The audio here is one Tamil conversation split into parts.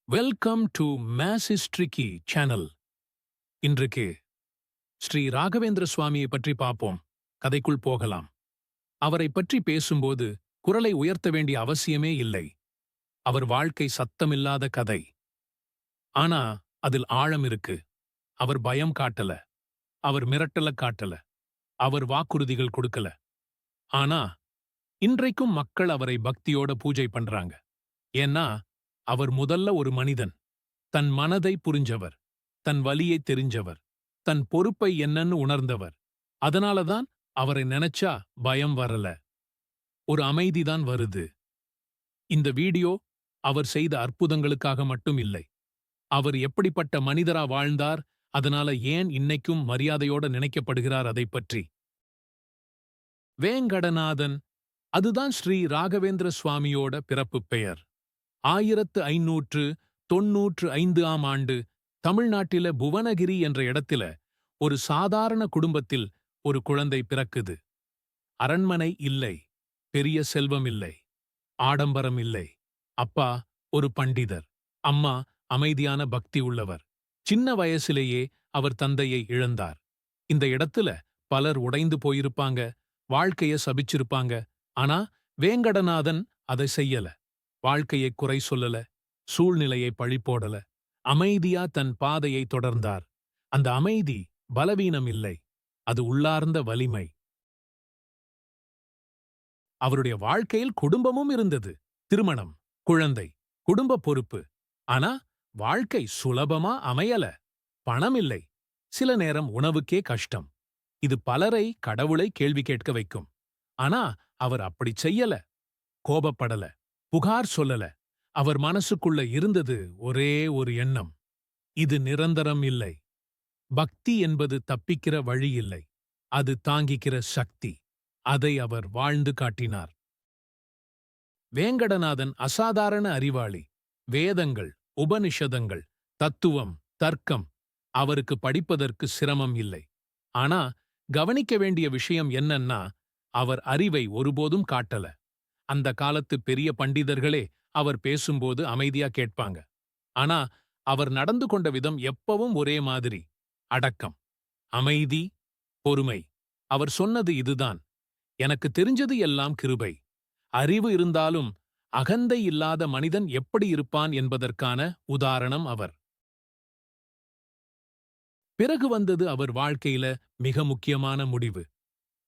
வெல்கம் டு மேஸ் ஹிஸ்ட்ரிக்கி சேனல். இன்றைக்கு ஸ்ரீ ராகவேந்திர சுவாமியை பற்றி பார்ப்போம். கதைக்குள் போகலாம். அவரை பற்றி பேசும்போது குரலை உயர்த்த வேண்டிய அவசியமே இல்லை. அவர் வாழ்க்கை சத்தமில்லாத கதை. ஆனா அதில் ஆழம் இருக்கு. அவர் பயம் காட்டல, அவர் மிரட்டல காட்டல, அவர் வாக்குறுதிகள் கொடுக்கல. ஆனா இன்றைக்கும் மக்கள் அவரை பக்தியோட பூஜை பண்றாங்க. ஏன்னா அவர் முதல்ல ஒரு மனிதன். தன் மனதை புரிஞ்சவர், தன் வலியை தெரிஞ்சவர், தன் பொறுப்பை என்னன்னு உணர்ந்தவர். அதனாலதான் அவரை நினைச்சா பயம் வரல, ஒரு அமைதிதான் வருது. இந்த வீடியோ அவர் செய்த அற்புதங்களுக்காக மட்டும் இல்லை. அவர் எப்படிப்பட்ட மனிதரா வாழ்ந்தார், அதனால ஏன் இன்னைக்கும் மரியாதையோட நினைக்கப்படுகிறார் அதை பற்றி. வேங்கடநாதன், அதுதான் ஸ்ரீ ராகவேந்திர சுவாமியோட பிறப்புப் பெயர். 1595ஆம் ஆண்டு தமிழ்நாட்டில புவனகிரி என்ற இடத்தில ஒரு சாதாரண குடும்பத்தில் ஒரு குழந்தை பிறக்குது. அரண்மனை இல்லை, பெரிய செல்வம் இல்லை, ஆடம்பரம் இல்லை. அப்பா ஒரு பண்டிதர், அம்மா அமைதியான பக்தி உள்ளவர். சின்ன வயசிலேயே அவர் தந்தையை இழந்தார். இந்த இடத்துல பலர் உடைந்து போயிருப்பாங்க, வாழ்க்கைய சபிச்சிருப்பாங்க. ஆனா வேங்கடநாதன் அதை செய்யல. வாழ்க்கையை குறை சொல்லல, சூழ்நிலையை பழி போடல. அமைதியா தன் பாதையை தொடர்ந்தார். அந்த அமைதி பலவீனம் இல்லை, அது உள்ளார்ந்த வலிமை. அவருடைய வாழ்க்கையில் குடும்பமும் இருந்தது. திருமணம், குழந்தை, குடும்ப பொறுப்பு. ஆனா வாழ்க்கை சுலபமா அமையல. பணம் இல்லை, சில நேரம் உணவுக்கே கஷ்டம். இது பலரை கடவுளை கேள்வி கேட்க வைக்கும். ஆனா அவர் அப்படி செய்யல. கோபப்படல, புகார் சொல்லல. அவர் மனசுக்குள்ள இருந்தது ஒரே ஒரு எண்ணம்: இது நிரந்தரம் இல்லை. பக்தி என்பது தப்பிக்கிற வழி இல்லை, அது தாங்கிக்கிற சக்தி. அதை அவர் வாழ்ந்து காட்டினார். வேங்கடநாதன் அசாதாரண அறிவாளி. வேதங்கள், உபனிஷதங்கள், தத்துவம், தர்க்கம் அவருக்கு படிப்பதற்கு சிரமம் இல்லை. ஆனா கவனிக்க வேண்டிய விஷயம் என்னன்னா, அவர் அறிவை ஒருபோதும் காட்டல. அந்த காலத்து பெரிய பண்டிதர்களே அவர் பேசும்போது அமைதியா கேட்பாங்க. ஆனா அவர் நடந்து கொண்ட விதம் எப்பவும் ஒரே மாதிரி: அடக்கம், அமைதி, பொறுமை. அவர் சொன்னது இதுதான்: எனக்கு தெரிஞ்சது எல்லாம் கிருபை. அறிவு இருந்தாலும் அகந்தை இல்லாத மனிதன் எப்படி இருப்பான் என்பதற்கான உதாரணம் அவர். பிறகு வந்தது அவர் வாழ்க்கையில மிக முக்கியமான முடிவு: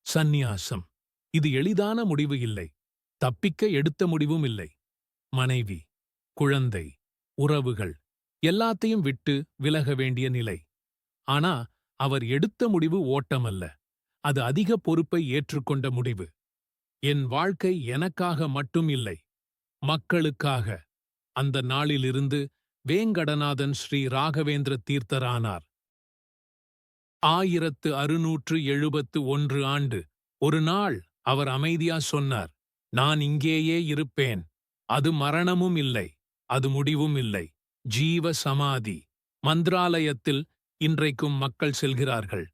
சந்நியாசம். இது எளிதான முடிவு இல்லை, தப்பிக்க எடுத்த முடிவும் இல்லை. மனைவி, குழந்தை, உறவுகள் எல்லாத்தையும் விட்டு விலக வேண்டிய நிலை. ஆனா அவர் எடுத்த முடிவு ஓட்டமல்ல, அது அதிக பொறுப்பை ஏற்றுக்கொண்ட முடிவு. என் வாழ்க்கை எனக்காக மட்டும் இல்லை, மக்களுக்காக. அந்த நாளிலிருந்து வேங்கடநாதன் ஸ்ரீ ராகவேந்திர தீர்த்தரானார். 1671 ஆண்டு ஒரு நாள் அவர் அமைதியா சொன்னார்: நான் இங்கேயே இருப்பேன். அது மரணமும் இல்லை, அது முடிவும் இல்லை. ஜீவ சமாதி. மந்திராலயத்தில் இன்றைக்கும் மக்கள் செல்கிறார்கள்.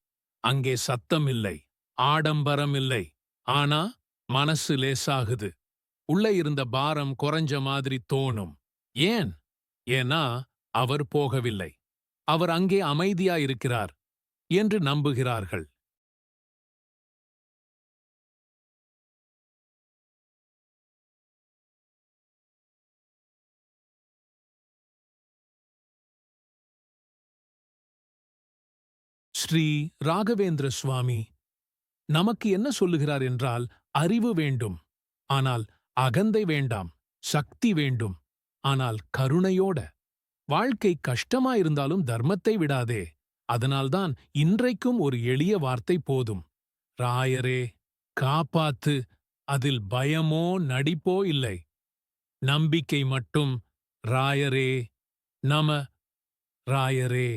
அங்கே சத்தம் இல்லை, ஆடம்பரம் இல்லை. ஆனா மனசு லேசாகுது. உள்ள இருந்த பாரம் குறைஞ்ச மாதிரி தோணும். ஏன்? ஏன்னா அவர் போகவில்லை, அவர் அங்கே அமைதியா இருக்கிறார் என்று நம்புகிறார்கள். ஸ்ரீ ராகவேந்திர சுவாமி நமக்கு என்ன சொல்லுகிறார் என்றால், அறிவு வேண்டும், ஆனால் அகந்தை வேண்டாம். சக்தி வேண்டும், ஆனால் கருணையோட. வாழ்க்கை கஷ்டமாயிருந்தாலும் தர்மத்தை விடாதே. அதனால்தான் இன்றைக்கும் ஒரு எளிய வார்த்தை போதும்: ராயரே காப்பாத்து. அதில் பயமோ நடிப்போ இல்லை, நம்பிக்கை மட்டும். ராயரே நம, ராயரே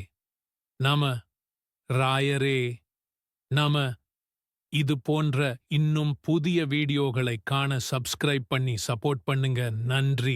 நம, ராயரே நம. இது போன்ற இன்னும் புதிய வீடியோகளை காண சப்ஸ்கிரைப் பண்ணி சப்போர்ட் பண்ணுங்க. நன்றி.